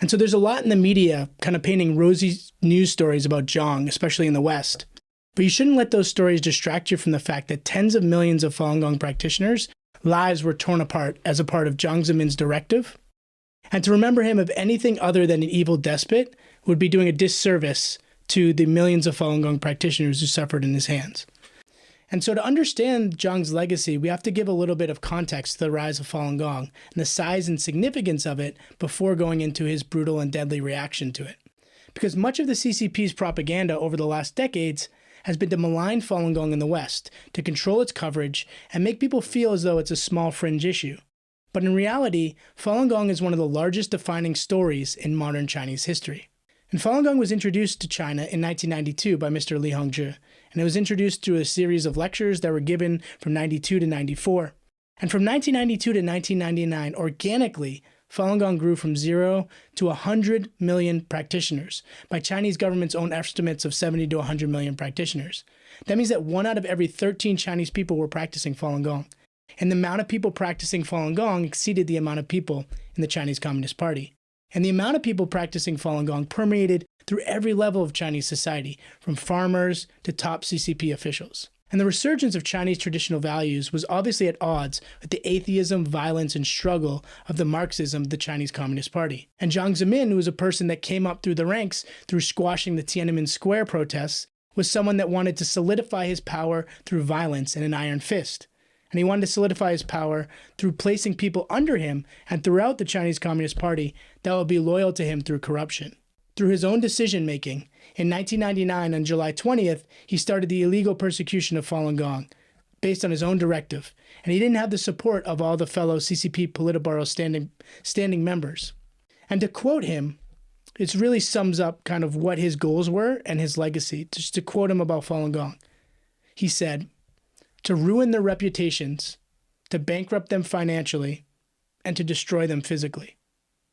And so there's a lot in the media kind of painting rosy news stories about Jiang, especially in the West. But you shouldn't let those stories distract you from the fact that tens of millions of Falun Gong practitioners' lives were torn apart as a part of Jiang Zemin's directive. And to remember him of anything other than an evil despot would be doing a disservice to the millions of Falun Gong practitioners who suffered in his hands. And so to understand Jiang's legacy, we have to give a little bit of context to the rise of Falun Gong and the size and significance of it before going into his brutal and deadly reaction to it. Because much of the CCP's propaganda over the last decades has been to malign Falun Gong in the West, to control its coverage, and make people feel as though it's a small fringe issue. But in reality, Falun Gong is one of the largest defining stories in modern Chinese history. And Falun Gong was introduced to China in 1992 by Mr. Li Hongzhi, and it was introduced through a series of lectures that were given from 92 to 94. And from 1992 to 1999, organically, Falun Gong grew from 0 to 100 million practitioners, by Chinese government's own estimates of 70 to 100 million practitioners. That means that 1 out of every 13 Chinese people were practicing Falun Gong. And the amount of people practicing Falun Gong exceeded the amount of people in the Chinese Communist Party. And the amount of people practicing Falun Gong permeated through every level of Chinese society, from farmers to top CCP officials. And the resurgence of Chinese traditional values was obviously at odds with the atheism, violence, and struggle of the Marxism of the Chinese Communist Party. And Jiang Zemin, who was a person that came up through the ranks through squashing the Tiananmen Square protests, was someone that wanted to solidify his power through violence and an iron fist. And he wanted to solidify his power through placing people under him and throughout the Chinese Communist Party that would be loyal to him through corruption. Through his own decision-making, in 1999, on July 20th, he started the illegal persecution of Falun Gong, based on his own directive, and he didn't have the support of all the fellow CCP Politburo standing members. And to quote him, it really sums up kind of what his goals were and his legacy. Just to quote him about Falun Gong, he said, "To ruin their reputations, to bankrupt them financially, and to destroy them physically."